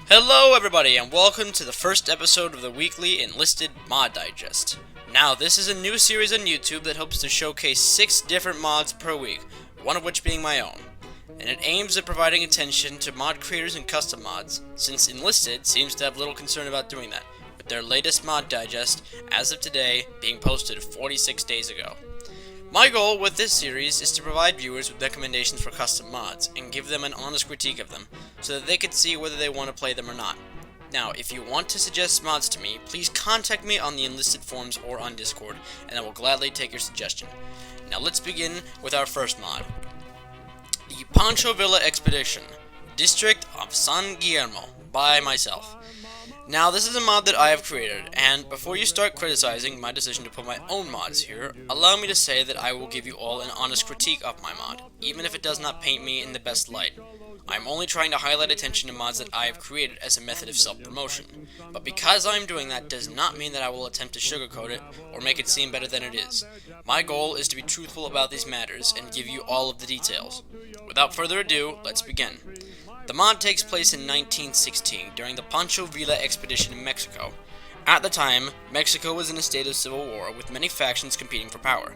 Hello everybody and welcome to the first episode of the weekly Enlisted Mod Digest. Now this is a new series on YouTube that hopes to showcase 6 different mods per week, one of which being my own. And it aims at providing attention to mod creators and custom mods, since Enlisted seems to have little concern about doing that, with their latest mod digest, as of today, being posted 46 days ago. My goal with this series is to provide viewers with recommendations for custom mods, and give them an honest critique of them, so that they can see whether they want to play them or not. Now, if you want to suggest mods to me, please contact me on the Enlisted forums or on Discord, and I will gladly take your suggestion. Now let's begin with our first mod. The Pancho Villa Expedition, District of San Guillermo, by myself. Now, this is a mod that I have created, and before you start criticizing my decision to put my own mods here, allow me to say that I will give you all an honest critique of my mod, even if it does not paint me in the best light. I am only trying to highlight attention to mods that I have created as a method of self-promotion, but because I am doing that does not mean that I will attempt to sugarcoat it or make it seem better than it is. My goal is to be truthful about these matters and give you all of the details. Without further ado, let's begin. The mod takes place in 1916, during the Pancho Villa expedition in Mexico. At the time, Mexico was in a state of civil war, with many factions competing for power.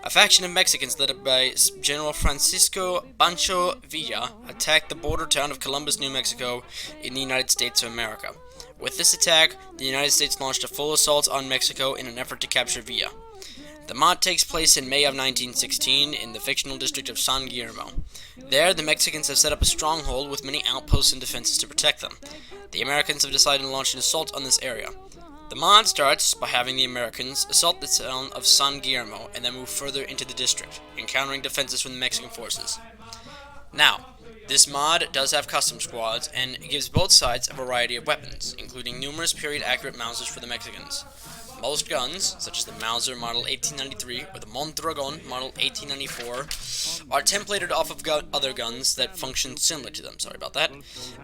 A faction of Mexicans led by General Francisco Pancho Villa attacked the border town of Columbus, New Mexico, in the United States of America. With this attack, the United States launched a full assault on Mexico in an effort to capture Villa. The mod takes place in May of 1916 in the fictional district of San Guillermo. There, the Mexicans have set up a stronghold with many outposts and defenses to protect them. The Americans have decided to launch an assault on this area. The mod starts by having the Americans assault the town of San Guillermo and then move further into the district, encountering defenses from the Mexican forces. Now, this mod does have custom squads and gives both sides a variety of weapons, including numerous period-accurate Mausers for the Mexicans. Most guns, such as the Mauser Model 1893 or the Mondragon Model 1894, are templated off of other guns that function similar to them,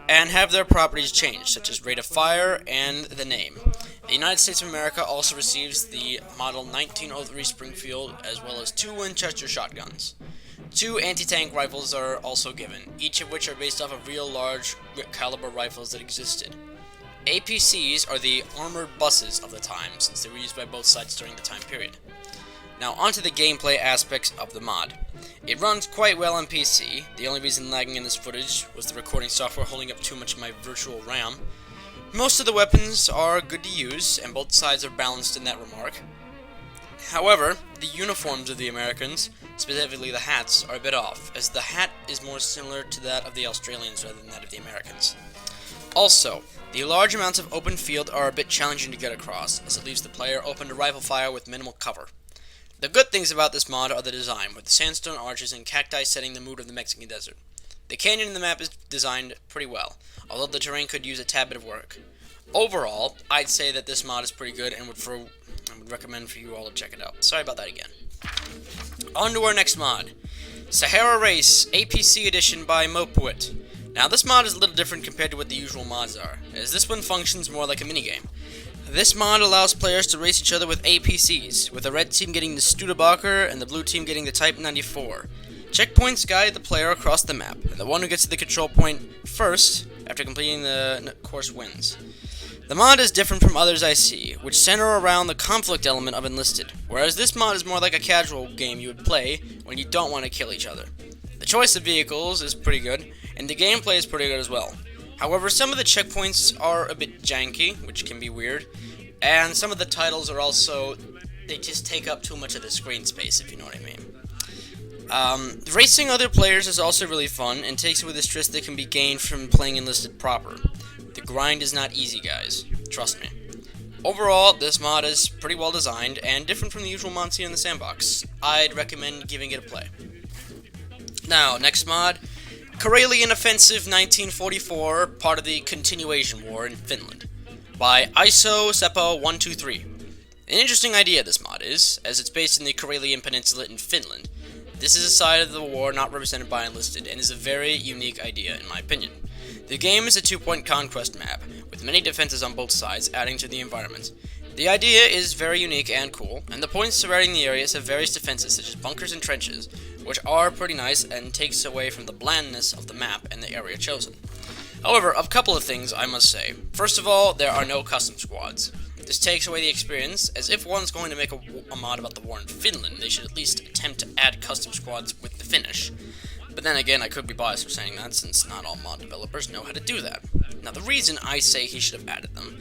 and have their properties changed, such as rate of fire and the name. The United States of America also receives the Model 1903 Springfield, as well as 2 Winchester shotguns. 2 anti-tank rifles are also given, each of which are based off of real large caliber rifles that existed. APCs are the armored buses of the time, since they were used by both sides during the time period. Now onto the gameplay aspects of the mod. It runs quite well on PC. The only reason lagging in this footage was the recording software holding up too much of my virtual RAM. Most of the weapons are good to use, and both sides are balanced in that remark. However, the uniforms of the Americans, specifically the hats, are a bit off, as the hat is more similar to that of the Australians rather than that of the Americans. Also, the large amounts of open field are a bit challenging to get across, as it leaves the player open to rifle fire with minimal cover. The good things about this mod are the design, with the sandstone arches and cacti setting the mood of the Mexican desert. The canyon in the map is designed pretty well, although the terrain could use a tad bit of work. Overall, I'd say that this mod is pretty good and would recommend for you all to check it out. Sorry about that again. On to our next mod, Sahara Race APC Edition by Mopuit. Now, this mod is a little different compared to what the usual mods are, as this one functions more like a minigame. This mod allows players to race each other with APCs, with the red team getting the Studebaker and the blue team getting the Type 94. Checkpoints guide the player across the map, and the one who gets to the control point first, after completing the course, wins. The mod is different from others I see, which center around the conflict element of Enlisted, whereas this mod is more like a casual game you would play when you don't want to kill each other. The choice of vehicles is pretty good, and the gameplay is pretty good as well. However, some of the checkpoints are a bit janky, which can be weird, and some of the titles are also, they just take up too much of the screen space, if you know what I mean. Racing other players is also really fun, and takes away the stress that can be gained from playing Enlisted proper. The grind is not easy, guys. Trust me. Overall, this mod is pretty well designed, and different from the usual mods here in the sandbox. I'd recommend giving it a play. Now, next mod, Karelia Offensive 1944, part of the Continuation War in Finland, by ISO Seppo 123. An interesting idea this mod is, as it's based in the Karelian Peninsula in Finland. This is a side of the war not represented by Enlisted, and is a very unique idea in my opinion. The game is a 2-point conquest map, with many defenses on both sides, adding to the environment. The idea is very unique and cool, and the points surrounding the areas have various defenses such as bunkers and trenches, which are pretty nice and takes away from the blandness of the map and the area chosen. However, a couple of things I must say. First of all, there are no custom squads. This takes away the experience, as if one's going to make a mod about the war in Finland, they should at least attempt to add custom squads with the Finnish. But then again, I could be biased for saying that, since not all mod developers know how to do that. Now, the reason I say he should have added them,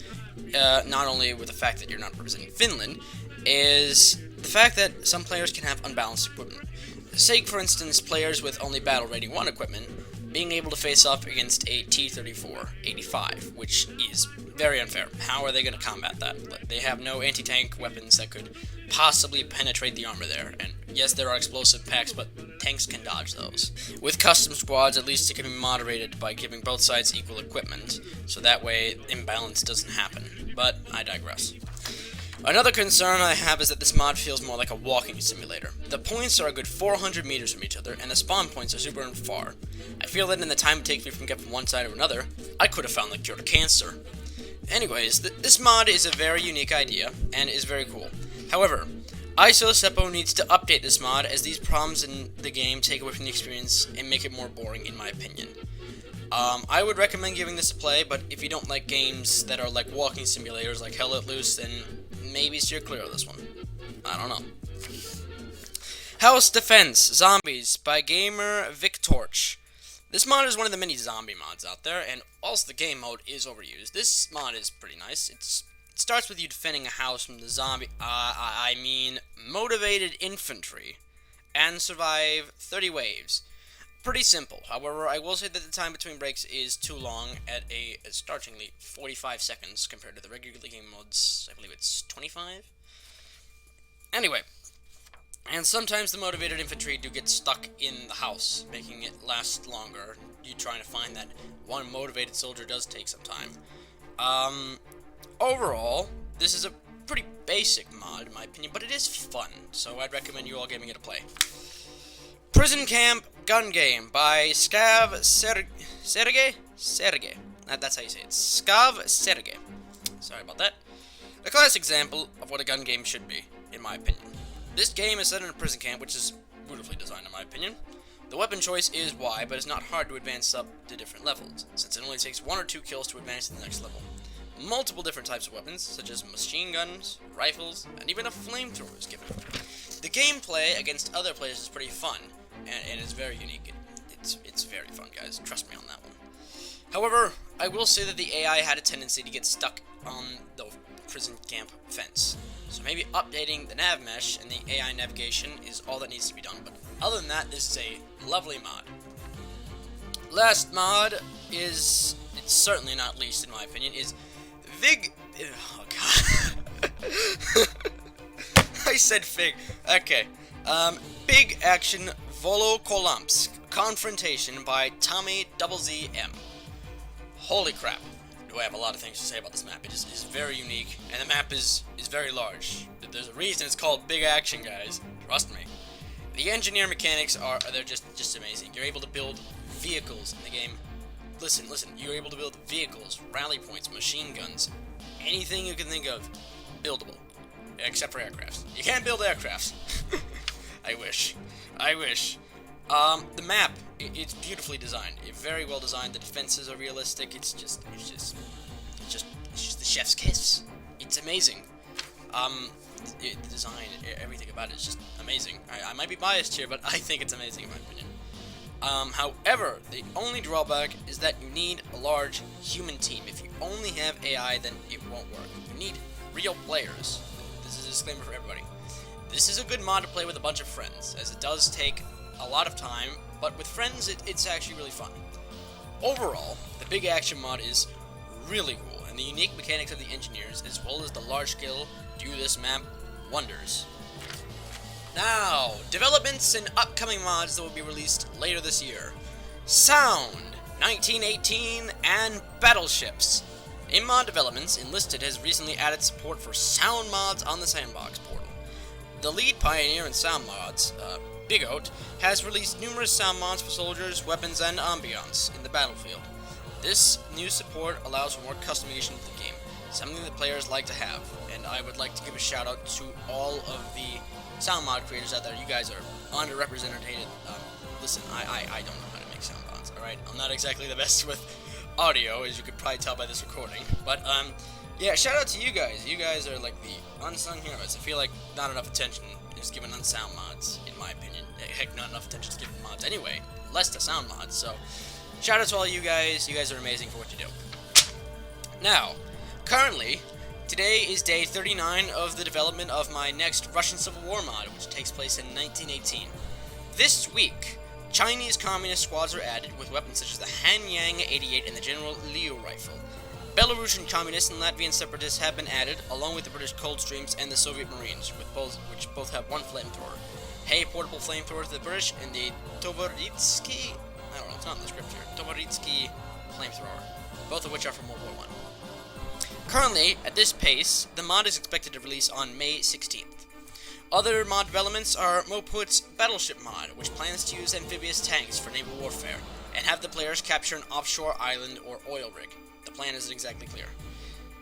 not only with the fact that you're not representing Finland, is the fact that some players can have unbalanced equipment. Say, for instance, players with only Battle Rating 1 equipment being able to face off against a T-34-85, which is very unfair. How are they going to combat that? They have no anti-tank weapons that could possibly penetrate the armor there, and yes, there are explosive packs, but tanks can dodge those. With custom squads, at least it can be moderated by giving both sides equal equipment, so that way imbalance doesn't happen. But I digress. Another concern I have is that this mod feels more like a walking simulator. The points are a good 400 meters from each other, and the spawn points are super far. I feel that in the time it takes me from getting from one side to another, I could have found the cure to cancer. Anyways, this mod is a very unique idea, and is very cool. However, ISO Seppo needs to update this mod, as these problems in the game take away from the experience and make it more boring, in my opinion. I would recommend giving this a play, but if you don't like games that are like walking simulators like Hell Let Loose, then maybe steer clear of this one. I don't know. House Defense Zombies by Gamer Victorch. This mod is one of the many zombie mods out there, and also the game mode is overused. This mod is pretty nice. It starts with you defending a house from the motivated infantry, and survive 30 waves. Pretty simple. However, I will say that the time between breaks is too long at a startlingly 45 seconds compared to the regular game modes. I believe it's 25? Anyway, and sometimes the motivated infantry do get stuck in the house, making it last longer. You trying to find that one motivated soldier does take some time. Overall, this is a pretty basic mod in my opinion, but it is fun, so I'd recommend you all giving it a play. Prison Camp Gun Game by Skav Sergey. That's how you say it. Skav Sergey. Sorry about that. A classic example of what a gun game should be, in my opinion. This game is set in a prison camp, which is beautifully designed in my opinion. The weapon choice is wide, but it's not hard to advance up to different levels, since it only takes 1 or 2 kills to advance to the next level. Multiple different types of weapons, such as machine guns, rifles, and even a flamethrower is given. The gameplay against other players is pretty fun, and it's very unique. It's very fun, guys. Trust me on that one. However, I will say that the AI had a tendency to get stuck on the prison camp fence. So maybe updating the nav mesh and the AI navigation is all that needs to be done. But other than that, this is a lovely mod. Last mod is, it's certainly not least in my opinion, is oh god. I said Fig. Okay. Big Action Volokolamsk Confrontation by tommyZZM. Holy crap. Do I have a lot of things to say about this map. It is very unique, and the map is very large. There's a reason it's called Big Action, guys. Trust me. The engineer mechanics they're just amazing. You're able to build vehicles in the game. Listen, you're able to build vehicles, rally points, machine guns, anything you can think of, buildable. Except for aircrafts. You can't build aircrafts. I wish. The map, it's beautifully designed. It's very well designed. The defenses are realistic. It's just the chef's kiss. It's amazing. The design, everything about it is just amazing. I might be biased here, but I think it's amazing in my opinion. However, the only drawback is that you need a large human team. If you only have AI, then it won't work. You need real players. This is a disclaimer for everybody. This is a good mod to play with a bunch of friends, as it does take a lot of time, but with friends, it's actually really fun. Overall, the Big Action mod is really cool, and the unique mechanics of the engineers, as well as the large scale, do this map wonders. Now, developments and upcoming mods that will be released later this year. Sound 1918 and Battleships. In mod developments, Enlisted has recently added support for sound mods on the sandbox portal. The lead pioneer in sound mods, Big Oat, has released numerous sound mods for soldiers, weapons, and ambiance in the battlefield. This new support allows for more customization of the game, something that players like to have, and I would like to give a shout out to all of the sound mod creators out there. You guys are underrepresented. Listen, I don't know how to make sound mods, alright? I'm not exactly the best with audio, as you could probably tell by this recording. But yeah, shout out to you guys. You guys are like the unsung heroes. I feel like not enough attention is given on sound mods, in my opinion. Heck, not enough attention is given to mods anyway, less to sound mods. So shout out to all you guys. You guys are amazing for what you do. Now, currently, today is day 39 of the development of my next Russian Civil War mod, which takes place in 1918. This week, Chinese communist squads are added with weapons such as the Hanyang 88 and the General Liu rifle. Belarusian communists and Latvian separatists have been added, along with the British Coldstreams and the Soviet Marines, which both have one flamethrower. Hey, portable flamethrower to the British, and the Tovaritsky, I don't know, it's not in the script here, Tovaritsky flamethrower, both of which are from World War I. Currently, at this pace, the mod is expected to release on May 16th. Other mod developments are Mopuit's Battleship mod, which plans to use amphibious tanks for naval warfare, and have the players capture an offshore island or oil rig. The plan isn't exactly clear.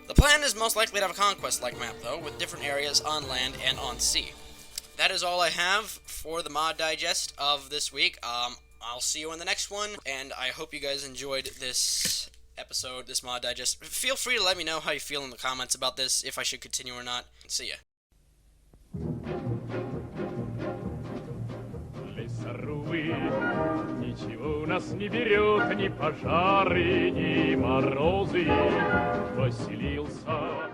The plan is most likely to have a conquest-like map, though, with different areas on land and on sea. That is all I have for the mod digest of this week. I'll see you in the next one, and I hope you guys enjoyed this episode, this mod digest. Feel free to let me know how you feel in the comments about this, if I should continue or not. See ya. Ничего у нас не берет, ни пожары, ни морозы. Поселился